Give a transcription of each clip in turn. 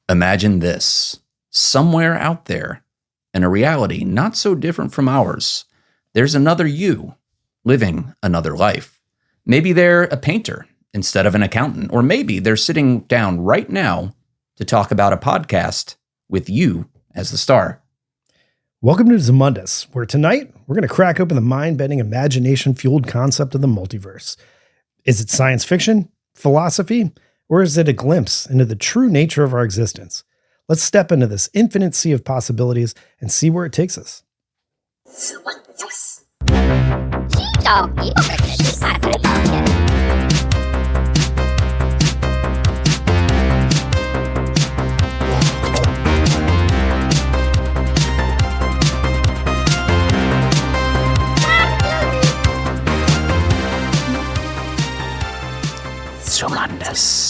Imagine this. Somewhere out there, in a reality not so different from ours, there's another you living another life. Maybe they're a painter instead of an accountant, or maybe they're sitting down right now to talk about a podcast with you as the star. Welcome to Zumundous, where tonight we're going to crack open the mind-bending, imagination-fueled concept of the multiverse. Is it science fiction, philosophy, or is it a glimpse into the true nature of our existence? Let's step into this infinite sea of possibilities and see where it takes us. Zumundous.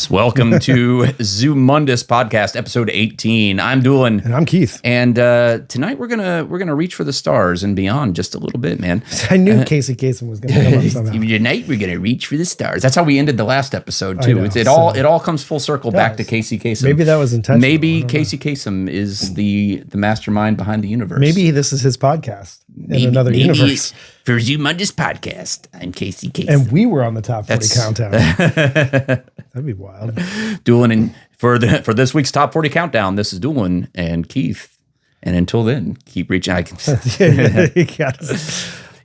Welcome to Zumundous podcast, episode 18. I'm Doolin, And I'm Keith. and tonight we're gonna reach for the stars and beyond just a little bit, man. I knew Casey Kasem was going to come up somehow. Tonight we're gonna reach for the stars. That's how we ended the last episode too. I know, It all comes full circle back to Casey Kasem. Maybe that was intentional. Maybe Casey Kasem is the mastermind behind the universe. Maybe this is his podcast in another universe. For Zumundous podcast, I'm Casey Kasem. And we were on the top 40 countdown. That'd be wild. Doolin, and for this week's top 40 countdown, this is Doolin and Keith. And until then, keep reaching.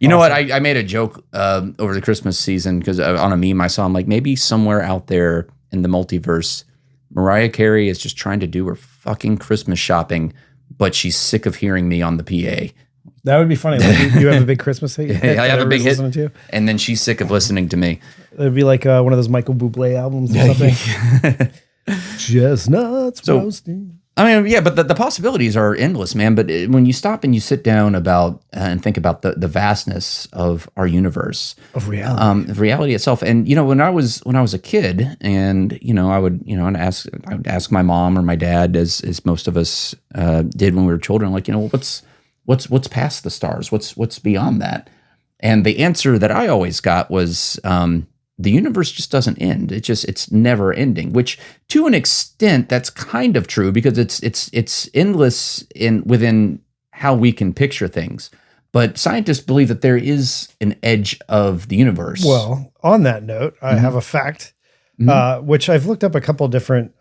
You know what? I made a joke over the Christmas season because on a meme I saw, I'm like, maybe somewhere out there in the multiverse, Mariah Carey is just trying to do her fucking Christmas shopping, but she's sick of hearing me on the PA. That would be funny. Like you have a big Christmas hit. I have a big hit, to. And then she's sick of listening to me. It'd be like one of those Michael Bublé albums or something. Chestnuts roasting. I mean, yeah, but the possibilities are endless, man. But when you stop and you sit down about and think about the vastness of our universe, of reality itself, and when I was a kid, and I would ask my mom or my dad, as most of us did when we were children, like what's past the stars, what's beyond that, and the answer that I always got was the universe just doesn't end. It's never ending, which to an extent that's kind of true because it's endless within how we can picture things. But scientists believe that there is an edge of the universe. Well, on that note, I have a fact, which I've looked up a couple different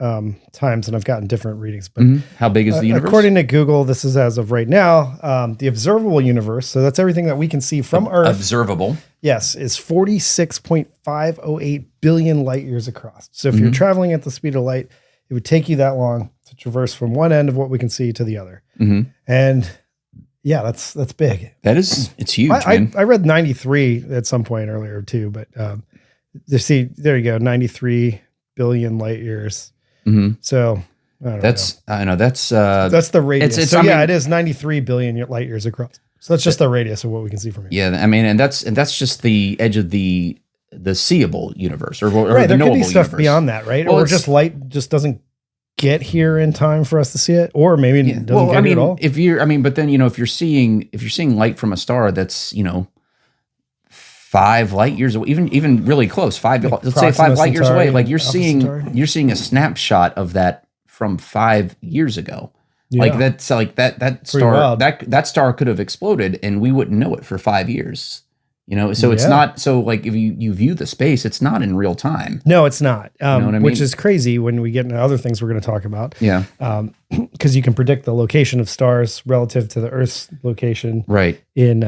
times and I've gotten different readings. But how big is the universe? According to Google, this is as of right now, the observable universe. So that's everything that we can see from Earth. Observable. Yes, is 46.508 billion light years across. So if you're traveling at the speed of light, it would take you that long to traverse from one end of what we can see to the other. And yeah, that's big. It's huge. I read 93 at some point earlier too, but there you go, 93 billion light years. So that's the radius. It is 93 billion light years across. So that's just the radius of what we can see from here. Yeah, I mean, and that's just the edge of the seeable universe, or right. The there could be stuff universe. Beyond that, right? Well, or just light just doesn't get here in time for us to see it, or maybe it doesn't get here at all. But then if you're seeing light from a star that's 5 light years away, even really close, let's say 5 light years away, like you're seeing a snapshot of that from 5 years ago. Yeah. Like that's like that star that star could have exploded and we wouldn't know it for 5 years. So it's not so like if you view the space, it's not in real time. No, it's not. You know what I mean? Which is crazy when we get into other things we're going to talk about. Yeah. Because you can predict the location of stars relative to the Earth's location. Right. In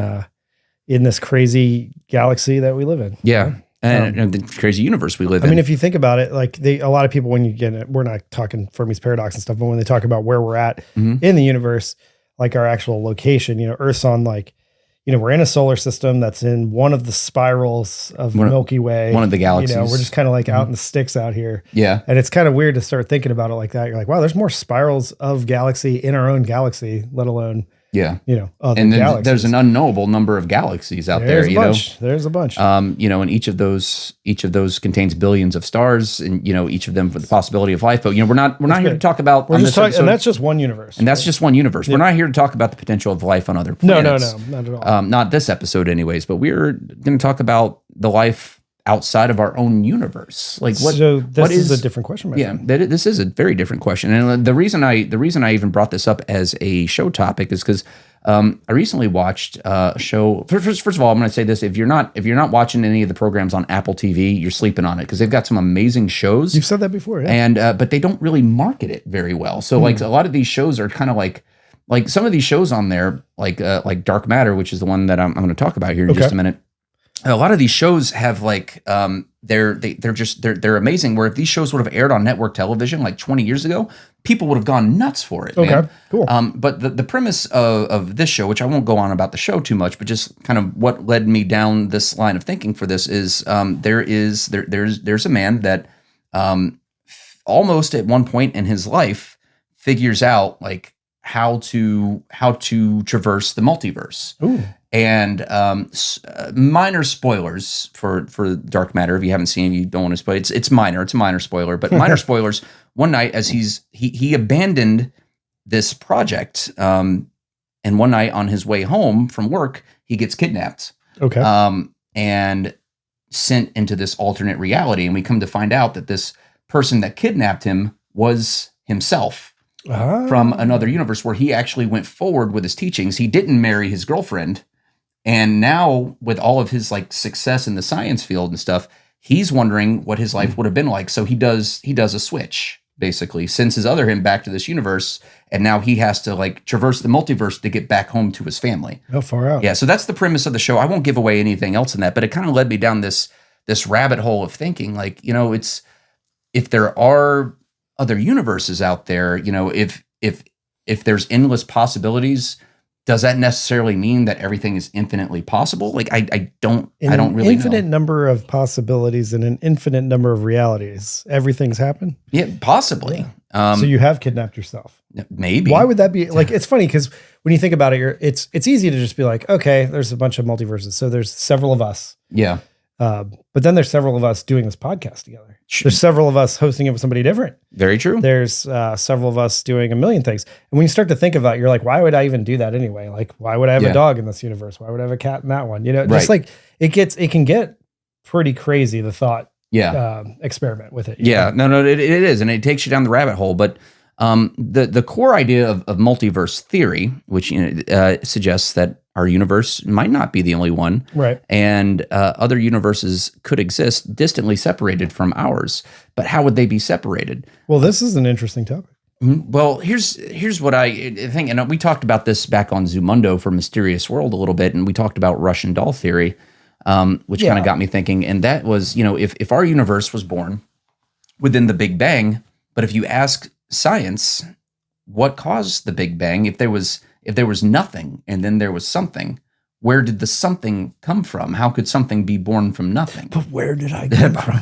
this crazy galaxy that we live in. Yeah. And the crazy universe we live in. I mean, if you think about it, like a lot of people, when you get it, we're not talking Fermi's paradox and stuff, but when they talk about where we're at in the universe, like our actual location, Earth's on we're in a solar system that's in one of the spirals of the Milky Way. One of the galaxies. We're just kind of like out in the sticks out here. Yeah. And it's kind of weird to start thinking about it like that. You're like, wow, there's more spirals of galaxy in our own galaxy, let alone Yeah. Other and then galaxies. there's an unknowable number of galaxies out there. There's a bunch. And each of those contains billions of stars, and each of them for the possibility of life. But we're not here to talk about. And that's just one universe. And that's just one universe. We're not here to talk about the potential of life on other planets. No, not at all. Not this episode, anyways. But we're going to talk about the life outside of our own universe? Like what? So this what is a different question. Yeah, this is a very different question. And the reason I even brought this up as a show topic is because I recently watched a show. First of all, I'm going to say this: if you're not watching any of the programs on Apple TV, you're sleeping on it, because they've got some amazing shows. You've said that before, yeah. And but they don't really market it very well. So like a lot of these shows are kind of like some of these shows on there, like Dark Matter, which is the one that I'm going to talk about here in just a minute. A lot of these shows have like they're amazing. Where if these shows would have aired on network television like 20 years ago, people would have gone nuts for it. Okay, man. cool. But the premise of this show, which I won't go on about the show too much, but just kind of what led me down this line of thinking for this is there's a man that almost at one point in his life figures out like how to traverse the multiverse. Ooh. And minor spoilers for Dark Matter. If you haven't seen it, you don't want to spoil it. It's minor. It's a minor spoiler, but minor spoilers. One night, as he abandoned this project, and one night on his way home from work, he gets kidnapped. Okay. And sent into this alternate reality, and we come to find out that this person that kidnapped him was himself from another universe, where he actually went forward with his teachings. He didn't marry his girlfriend. And now with all of his like success in the science field and stuff, he's wondering what his life would have been like. So he does a switch, basically, sends his other him back to this universe. And now he has to like traverse the multiverse to get back home to his family. How far out? Yeah. So that's the premise of the show. I won't give away anything else in that, but it kind of led me down this rabbit hole of thinking like, it's, if there are other universes out there, if there's endless possibilities, does that necessarily mean that everything is infinitely possible? Like I don't really know. Infinite number of possibilities and an infinite number of realities. Everything's happened? Yeah, possibly. Yeah. So you have kidnapped yourself. Maybe. Why would that be? Like, it's funny because when you think about it, it's easy to just be like, okay, there's a bunch of multiverses. So there's several of us. Yeah. But then there's several of us doing this podcast together. There's several of us hosting it with somebody different. Very true. There's several of us doing a million things. And when you start to think of that, you're like, why would I even do that anyway? Like, why would I have a dog in this universe? Why would I have a cat in that one? Just like it can get pretty crazy, the thought experiment with it. Yeah, no, it is. And it takes you down the rabbit hole. But the core idea of multiverse theory, which suggests that our universe might not be the only one, right? And other universes could exist distantly separated from ours. But how would they be separated? Well, this is an interesting topic. Well, here's what I think, and we talked about this back on Zumundo for Mysterious World a little bit, and we talked about Russian doll theory, which kind of got me thinking. And that was, if our universe was born within the Big Bang, but if you ask science what caused the Big Bang, if there was nothing and then there was something, where did the something come from? How could something be born from nothing? But where did I come from?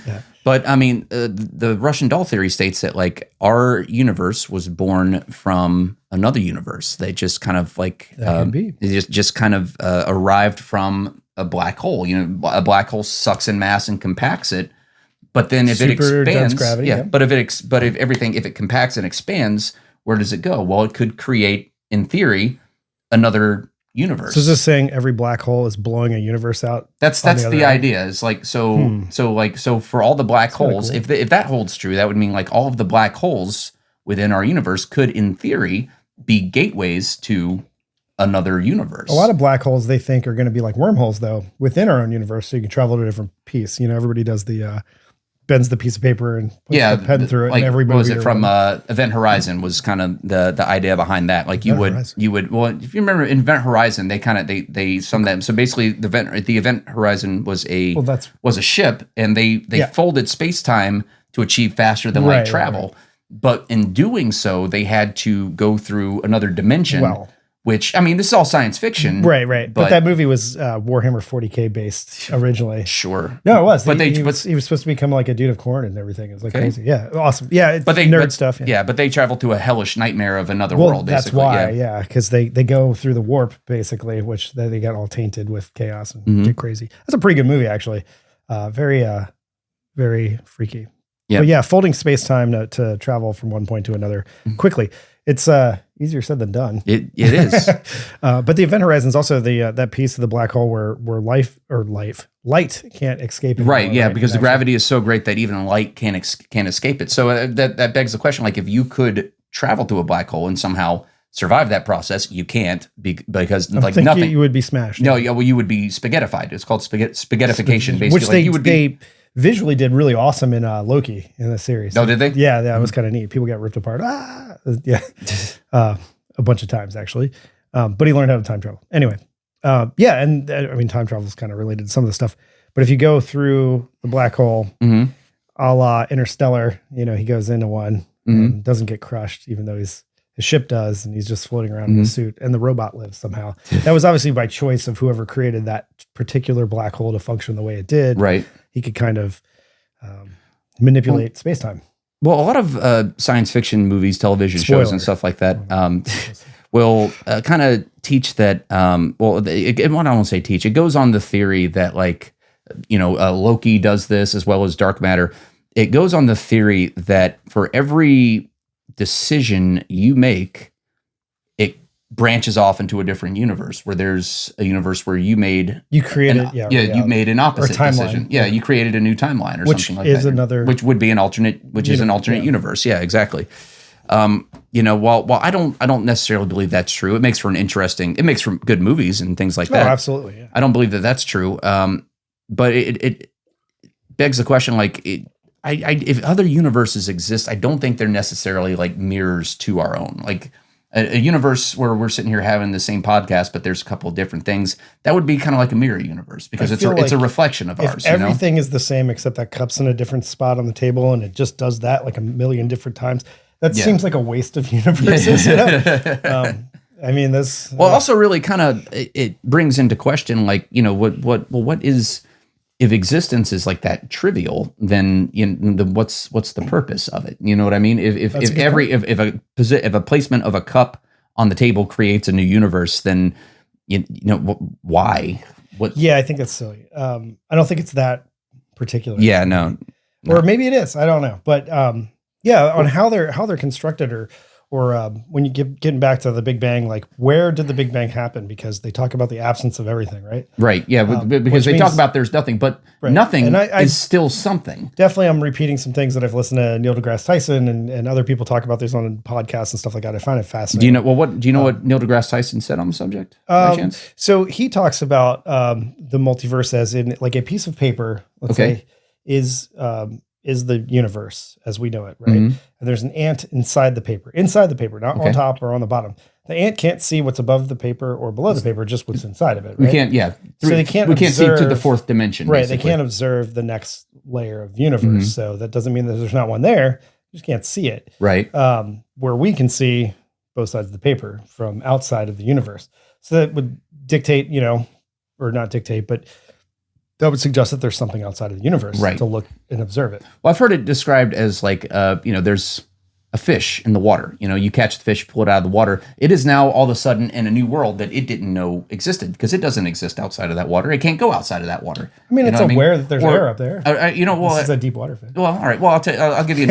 Yeah. But I mean, the Russian doll theory states that like our universe was born from another universe. They just kind of like just kind of arrived from a black hole. A black hole sucks in mass and compacts it. But then if it expands, gravity, but if it compacts and expands, where does it go? Well, it could create, in theory, another universe. So is this saying every black hole is blowing a universe out? That's the idea. It's like so for all the black holes, cool. if that holds true, that would mean like all of the black holes within our universe could, in theory, be gateways to another universe. A lot of black holes they think are going to be like wormholes, though, within our own universe, so you can travel to a different piece. Everybody does the bends the piece of paper and puts the pen through it. Like, in every movie. What was it from Event Horizon was kind of the idea behind that. Like you would, if you remember in Event Horizon, so basically the Event Horizon was a ship, and they folded space-time to achieve faster than light travel. Right. But in doing so, they had to go through another dimension. Which, I mean, this is all science fiction. Right. But that movie was Warhammer 40K based originally. Sure. No, it was. But he was supposed to become like a dude of corn and everything. It was like crazy. Yeah, awesome. Yeah, it's nerd stuff. Yeah, but they traveled to a hellish nightmare of another world, basically. That's why, because they go through the warp, basically, which they got all tainted with chaos and get crazy. That's a pretty good movie, actually. Very freaky. Yeah. But yeah, folding space-time to travel from one point to another quickly. It's easier said than done. It is. But the event horizon is also that piece of the black hole where light can't escape anymore, Right. Yeah. Because the gravity is so great that even light can't escape it. So that begs the question, like, if you could travel through a black hole and somehow survive that process, you can't because like nothing. You would be smashed. No. Yeah. Well, you would be spaghettified. It's called spaghettification. Basically, which like they visually did really awesome in Loki in the series. Oh, did they? Yeah, that was kind of neat. People got ripped apart. Yeah, a bunch of times actually. But he learned how to time travel. Anyway, yeah, and I mean, time travel is kind of related to some of the stuff. But if you go through the black hole, a la Interstellar, he goes into one and doesn't get crushed, even though his ship does, and he's just floating around in a suit, and the robot lives somehow. That was obviously by choice of whoever created that particular black hole to function the way it did. Right. He could kind of manipulate space-time. Well, a lot of science fiction movies, television shows, and stuff like that will kind of teach that. Well, I won't say teach. It goes on the theory that, like, Loki does this as well as dark matter. It goes on the theory that for every decision you make, it branches off into a different universe, where there's a universe where you made you made an opposite decision. Yeah, you created a new timeline or something like that. Which would be an alternate, is an alternate universe. Yeah, exactly. While I don't necessarily believe that's true, it makes for good movies and things like that. Oh, absolutely. Yeah. I don't believe that that's true. But it begs the question, like, if other universes exist, I don't think they're necessarily like mirrors to our own. Like a universe where we're sitting here having the same podcast, but there's a couple of different things, that would be kind of like a mirror universe, because it's a reflection of ours. Everything is the same except that cup's in a different spot on the table, and it just does that like a million different times. That seems like a waste of universes. I mean, this. Well, also really kind of it brings into question, like, what is. If existence is like that trivial, then what's the purpose of it? You know what I mean? If a placement of a cup on the table creates a new universe, then why? What? Yeah, I think that's silly. I don't think it's that particular. Yeah, no. Or maybe it is. I don't know. But on how they're constructed, or when you getting back to the Big Bang, like, where did the Big Bang happen? Because they talk about the absence of everything, right? Right. Yeah. Because they talk about there's nothing, but nothing is still something. Definitely, I'm repeating some things that I've listened to Neil deGrasse Tyson and other people talk about this on podcasts and stuff like that. I find it fascinating. Do you know what Neil deGrasse Tyson said on the subject? By chance? So he talks about the multiverse as in like a piece of paper. Let's say is the universe as we know it, right? And there's an ant inside the paper, not on top or on the bottom. The ant can't see what's above the paper or below the paper, just what's inside of it, right? We can't see to the fourth dimension. Right. Basically. They can't observe the next layer of universe. So that doesn't mean that there's not one there. You just can't see it. Right. Where we can see both sides of the paper from outside of the universe. So that would dictate, or not dictate, but that would suggest that there's something outside of the universe to look and observe it. Well, I've heard it described as like, there's a fish in the water. You catch the fish, pull it out of the water. It is now all of a sudden in a new world that it didn't know existed, because it doesn't exist outside of that water. It can't go outside of that water. I mean, it's aware that there's air up there. This is a deep water fish. Well, all right. Well, I'll give you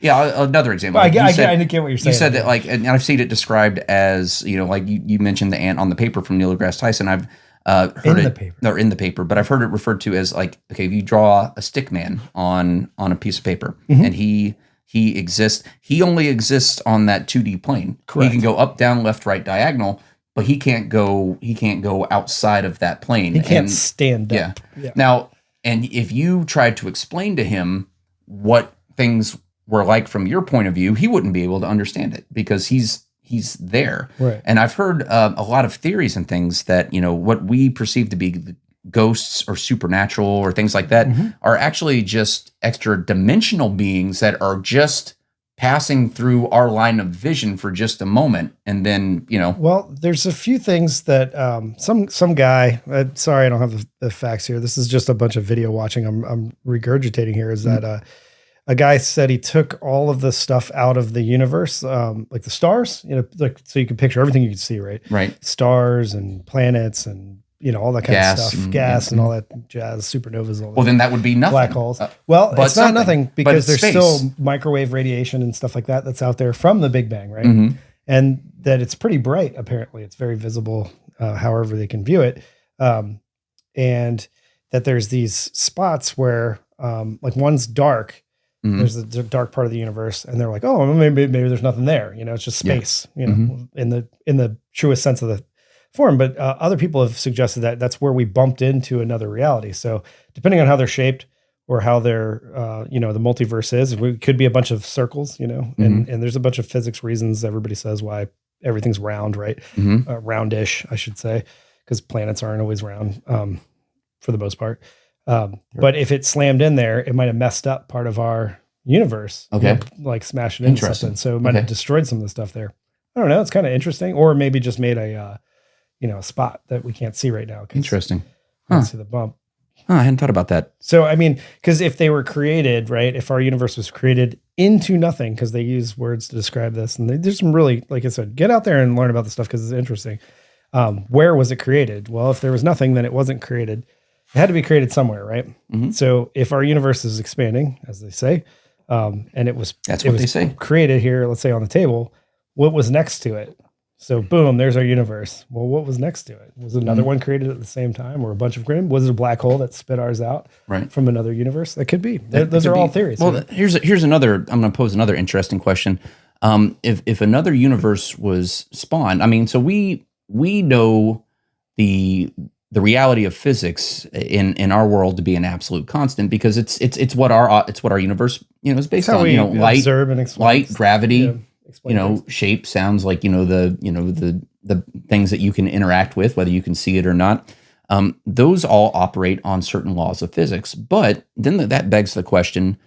another example. Well, I get what you're saying. You said that, like, and I've seen it described as, like you mentioned the ant on the paper from Neil deGrasse Tyson. I've heard in the paper, but I've heard it referred to as, like, okay, if you draw a stick man on a piece of paper, and he exists, he only exists on that 2D plane. Correct. He can go up, down, left, right, diagonal, but he can't go outside of that plane. He can't stand up. Yeah. Now, and if you tried to explain to him what things were like from your point of view, he wouldn't be able to understand it, because he's there. Right. And I've heard a lot of theories and things that, what we perceive to be ghosts or supernatural or things like that are actually just extra dimensional beings that are just passing through our line of vision for just a moment. And then, Well, there's a few things that some guy, sorry, I don't have the facts here. This is just a bunch of video watching. I'm regurgitating here, is that a guy said he took all of the stuff out of the universe, like the stars, like, so you can picture everything you can see, right? Right. Stars and planets and all that kind of stuff, gas and all that jazz, supernovas. All that. Well, then that would be nothing. Black holes. Well, but it's not nothing because there's space. still microwave radiation and stuff like that that's out there from the Big Bang, right? And that it's pretty bright. Apparently, it's very visible, however they can view it, and that there's these spots where, like one's dark. There's a dark part of the universe, and they're like, "Oh, maybe there's nothing there." It's just space. In the truest sense of the form. But other people have suggested that that's where we bumped into another reality. So depending on how they're shaped or how they're, the multiverse is, it could be a bunch of circles. And there's a bunch of physics reasons everybody says why everything's round, right? Roundish, I should say, because planets aren't always round for the most part. But if it slammed in there, it might have messed up part of our universe. Okay. Like smash it into something. So it might have destroyed some of the stuff there. I don't know. It's kind of interesting. Or maybe just made a spot that we can't see right now. Interesting. Can't see the bump. I hadn't thought about that. So, I mean, because if they were created, right, if our universe was created into nothing, because they use words to describe this, and there's some really, like I said, get out there and learn about the stuff because it's interesting. Where was it created? Well, if there was nothing, then it wasn't created. It had to be created somewhere, right? So if our universe is expanding, as they say, and it was created here, let's say on the table, what was next to it? So boom, there's our universe. Well, what was next to it? Was another one created at the same time, or a bunch of was it a black hole that spit ours out from another universe? That could be. Those are all theories. Well, here's another. I'm going to pose another interesting question. If another universe was spawned, I mean, so we know the reality of physics in our world to be an absolute constant because it's what our universe is based on. Light, gravity. Shape, sounds like the things that you can interact with, whether you can see it or not. Those all operate on certain laws of physics. But then that begs the question: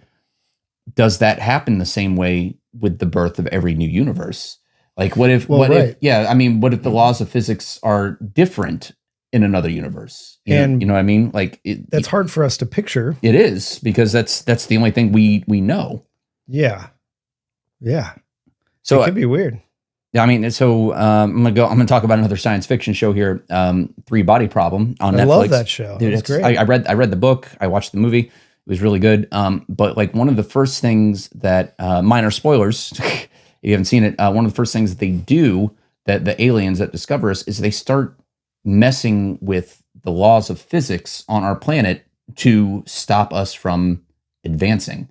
does that happen the same way with the birth of every new universe? Like, what if the laws of physics are different in another universe? You know what I mean? Like, that's hard for us to picture. It is, because that's the only thing we know. Yeah. So it could be weird. Yeah, I mean, so I'm gonna talk about another science fiction show here, Three Body Problem on Netflix. I love that show. Dude, it's great. I read the book. I watched the movie. It was really good. But like one of the first things that minor spoilers, if you haven't seen it, one of the first things that they do, that the aliens that discover us, is they start messing with the laws of physics on our planet to stop us from advancing.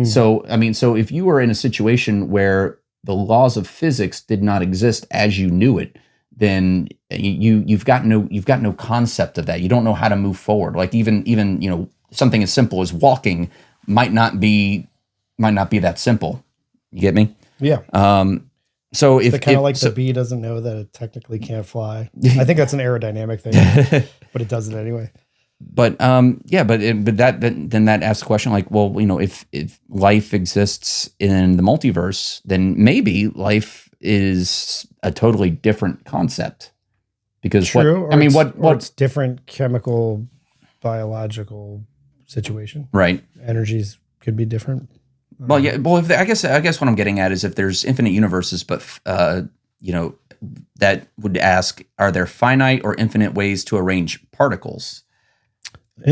So, I mean, so if you were in a situation where the laws of physics did not exist as you knew it, then you've got no concept of that. You don't know how to move forward. Like even something as simple as walking might not be that simple. You get me? Yeah. So if the bee doesn't know that it technically can't fly. I think that's an aerodynamic thing, but it does it anyway. But then that asks the question, like, well, if life exists in the multiverse, then maybe life is a totally different concept. Because it's different chemical, biological situation, right? Energies could be different. Well, yeah. Well, I guess what I'm getting at is if there's infinite universes, but that would ask, are there finite or infinite ways to arrange particles?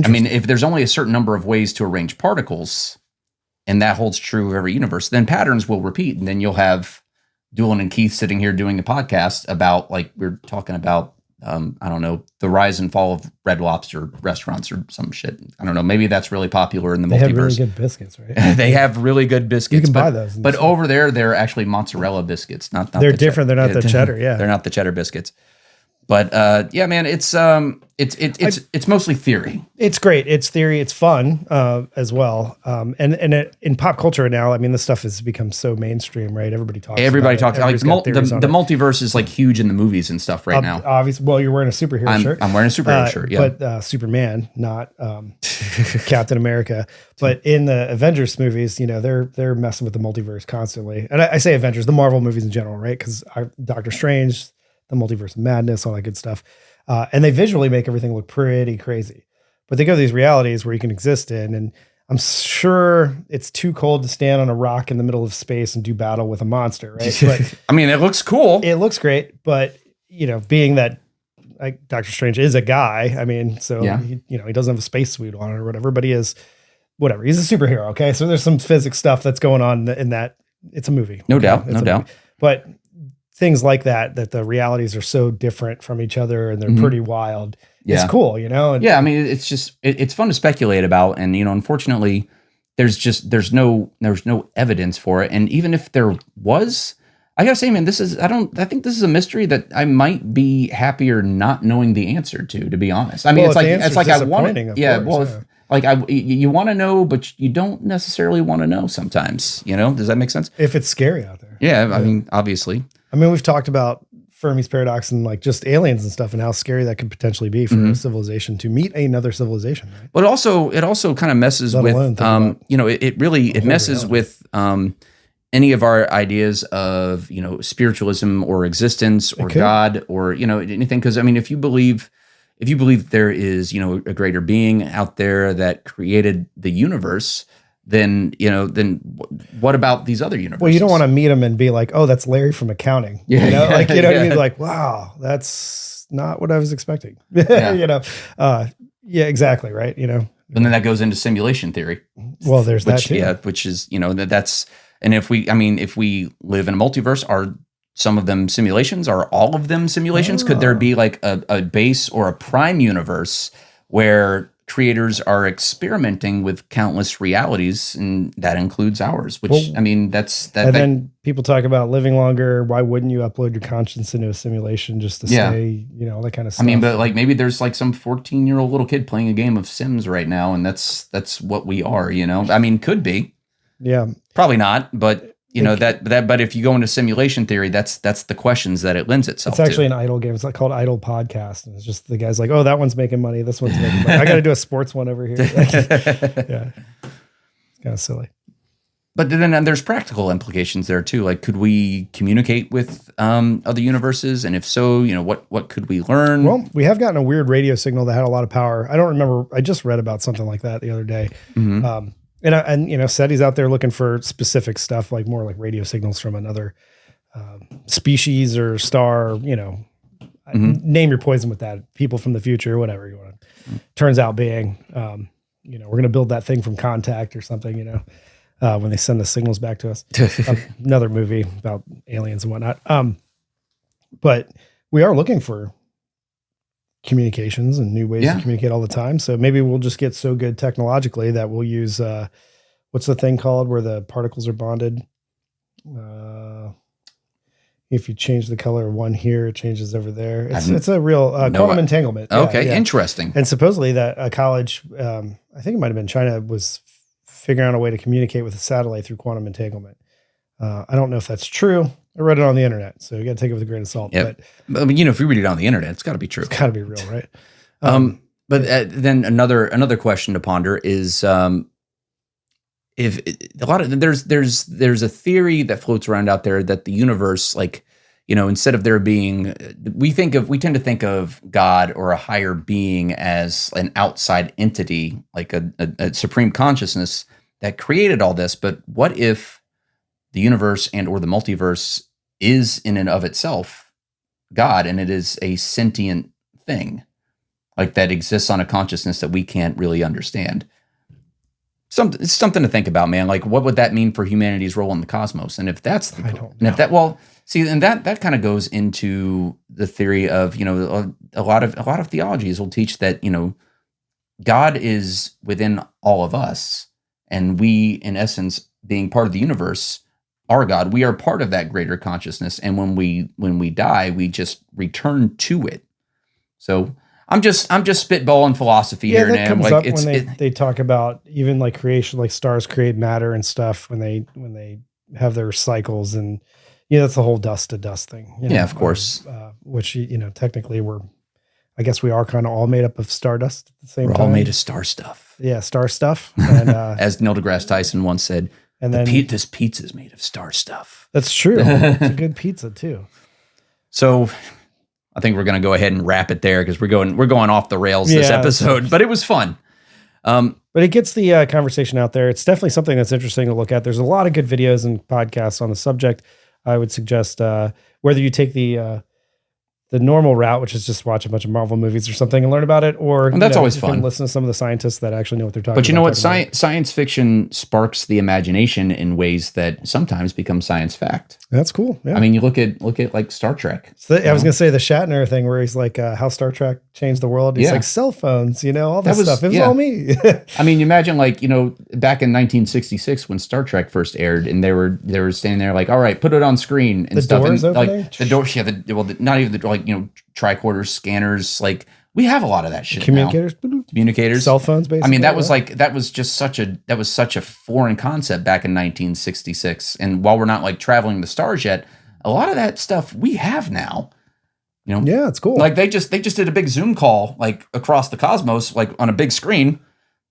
I mean, if there's only a certain number of ways to arrange particles, and that holds true of every universe, then patterns will repeat. And then you'll have Doolin and Keith sitting here doing a podcast about, like, we're talking about, I don't know, the rise and fall of Red Lobster restaurants or some shit. I don't know. Maybe that's really popular in the multiverse. They have really good biscuits, right? They have really good biscuits. You can buy those. But over there, they're actually mozzarella biscuits. Not they're different. They're not the cheddar. Yeah. They're not the cheddar biscuits. But yeah, man, it's mostly theory. It's great. It's theory. It's fun as well. And in pop culture now, I mean, this stuff has become so mainstream, right? Everybody talks. Like the multiverse is like huge in the movies and stuff right now. Obviously, well, you're wearing a superhero shirt. I'm wearing a superhero shirt. Yeah, but Superman, not Captain America. But in the Avengers movies, they're messing with the multiverse constantly. And I say Avengers, the Marvel movies in general, right? Because Doctor Strange, the multiverse of madness, all that good stuff. And they visually make everything look pretty crazy. But they go to these realities where you can exist in. And I'm sure it's too cold to stand on a rock in the middle of space and do battle with a monster, right? But I mean, it looks cool. It looks great. But, being that Doctor Strange is a guy. I mean, so Yeah. he doesn't have a spacesuit on or whatever, but he is whatever. He's a superhero. Okay, so there's some physics stuff that's going on in that. It's a movie, No okay? doubt, It's no a doubt. movie. But things like that the realities are so different from each other and they're pretty wild. Yeah. It's cool, And, Yeah, I mean, it's just it's fun to speculate about, and unfortunately, there's no evidence for it, and even if there was, I gotta say, man, I think this is a mystery that I might be happier not knowing the answer to be honest. I mean, Well, it's like I want of yeah, course, well, yeah. you want to know, but you don't necessarily want to know sometimes. Does that make sense? If it's scary out there. Yeah, I mean, obviously. I mean, we've talked about Fermi's paradox and like just aliens and stuff and how scary that could potentially be for a civilization to meet another civilization, right? But it also kind of messes Let alone with, think about it messes reality. with any of our ideas of, spiritualism or existence or could. God or, anything. Because I mean, if you believe there is, a greater being out there that created the universe, then what about these other universes? Well, you don't want to meet him and be like, oh, that's Larry from accounting. Yeah, What I yeah. mean? Like, wow, that's not what I was expecting. Yeah. Yeah, exactly. Right. And then that goes into simulation theory. Well, there's that too. Yeah, which is, that's, and if we live in a multiverse, are some of them simulations? Are all of them simulations? Could there be like a base or a prime universe where creators are experimenting with countless realities, and that includes ours, which, Well, I mean, that's that. And then people talk about living longer. Why wouldn't you upload your conscience into a simulation just to stay, all that kind of stuff? I mean, but like maybe there's like some 14-year-old little kid playing a game of Sims right now, and that's what we are, I mean, could be. Yeah. Probably not, but but if you go into simulation theory, that's the questions that it lends itself It's actually to. an idle game. It's like called Idle Podcast. And it's just the guy's like, oh, that one's making money. This one's making money. I got to do a sports one over here. Yeah. It's kind of silly. But then there's practical implications there too. Like, could we communicate with other universes? And if so, what could we learn? Well, we have gotten a weird radio signal that had a lot of power. I don't remember. I just read about something like that the other day. Mm-hmm. And SETI's out there looking for specific stuff, like more like radio signals from another species or star, name your poison with that. People from the future, whatever you want to. Turns out being, we're going to build that thing from Contact or something, when they send the signals back to us. Another movie about aliens and whatnot. But we are looking for communications and new ways to communicate all the time. So maybe we'll just get so good technologically that we'll use, what's the thing called where the particles are bonded? If you change the color of one here, it changes over there. It's a real quantum entanglement. Okay. Yeah. Interesting. And supposedly that a college, I think it might've been China, was figuring out a way to communicate with a satellite through quantum entanglement. I don't know if that's true. I read it on the internet, so you got to take it with a grain of salt. But I mean, if you read it on the internet, it's got to be true. It's got to be real, right? But then another question to ponder is, if a lot of there's a theory that floats around out there that the universe, like, instead of there being, we tend to think of God or a higher being as an outside entity, like a supreme consciousness that created all this. But what if the universe and or the multiverse is in and of itself God, and it is a sentient thing, like that exists on a consciousness that we can't really understand? It's something to think about, man. Like, what would that mean for humanity's role in the cosmos? And if that's I don't know. and that kind of goes into the theory of, a lot of theologies will teach that, God is within all of us, and we, in essence, being part of the universe, are God. We are part of that greater consciousness, and when we die, we just return to it. So I'm just spitballing philosophy here, that man. comes Like, up when they talk about even like creation, like stars create matter and stuff when they have their cycles, and that's the whole dust to dust thing. Yeah, of course. Which technically I guess we are kind of all made up of stardust at the same time. We're all made of star stuff. Yeah, star stuff. And as Neil deGrasse Tyson once said, and then this pizza is made of star stuff. That's true. It's a good pizza too. So I think we're going to go ahead and wrap it there because we're going off the rails this episode, but it was fun. But it gets the conversation out there. It's definitely something that's interesting to look at. There's a lot of good videos and podcasts on the subject. I would suggest whether you take the the normal route, which is just watch a bunch of Marvel movies or something and learn about it, or And that's always you can fun. listen to some of the scientists that actually know what they're talking about. But you know what? talking about it. Science fiction sparks the imagination in ways that sometimes become science fact. That's cool. Yeah. I mean, you look at like Star Trek. So I was going to say the Shatner thing where he's like, how Star Trek changed the world. He's Yeah. like, cell phones, all this That was- stuff. It was yeah. all me. I mean, you imagine back in 1966 when Star Trek first aired, and they were standing there like, all right, put it on screen and The stuff. doors and opening? like the door, yeah, not even the tricorders, scanners. Like we have a lot of that shit. Communicators. Now. Communicators, Cell phones, basically. I mean, that was just such a foreign concept back in 1966. And while we're not like traveling the stars yet, a lot of that stuff we have now. Yeah, it's cool. Like they just did a big Zoom call like across the cosmos, like on a big screen.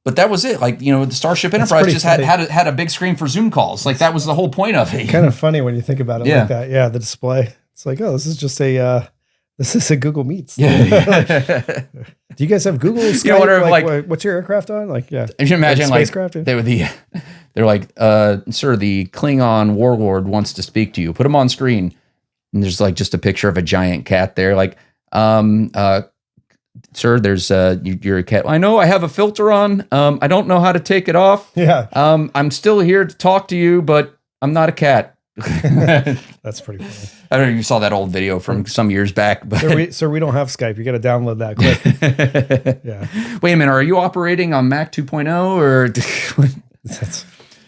But that was it. Like, the Starship Enterprise pretty just funny. had a big screen for Zoom calls. Like that was the whole point of it. Kind of funny when you think about it Yeah. like that. Yeah, the display. It's like, oh, this is just a Google Meets. Yeah. Do you guys have Google Skype? wonder if, what's your aircraft on? Like, yeah. If you imagine spacecraft, yeah. they're like, sir, the Klingon warlord wants to speak to you. Put him on screen. And there's like just a picture of a giant cat there. Like, sir, there's you're a cat. I know I have a filter on. I don't know how to take it off. Yeah. I'm still here to talk to you, but I'm not a cat. That's pretty funny. I don't know if you saw that old video from some years back, but Sir, we don't have Skype. You got to download that quick. Yeah. Wait a minute, are you operating on Mac 2.0 or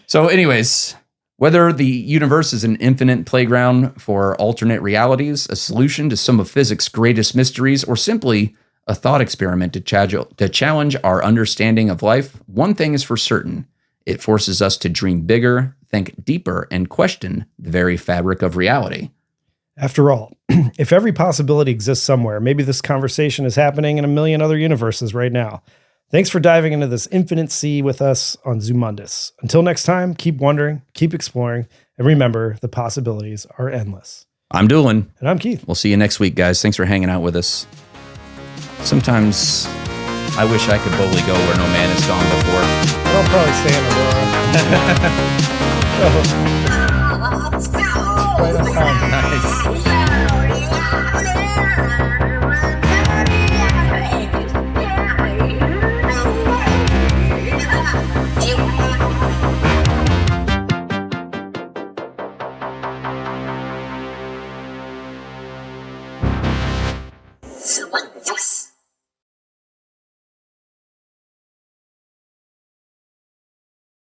So anyways, whether the universe is an infinite playground for alternate realities, a solution to some of physics' greatest mysteries, or simply a thought experiment to challenge our understanding of life, one thing is for certain. It forces us to dream bigger, think deeper, and question the very fabric of reality. After all, if every possibility exists somewhere, maybe this conversation is happening in a million other universes right now. Thanks for diving into this infinite sea with us on Zumundous. Until next time, keep wondering, keep exploring, and remember, the possibilities are endless. I'm Doolin. And I'm Keith. We'll see you next week, guys. Thanks for hanging out with us. Sometimes I wish I could boldly go where no man has gone before. I'll probably stay in Aurora. Right on time. Nice. Zumundous.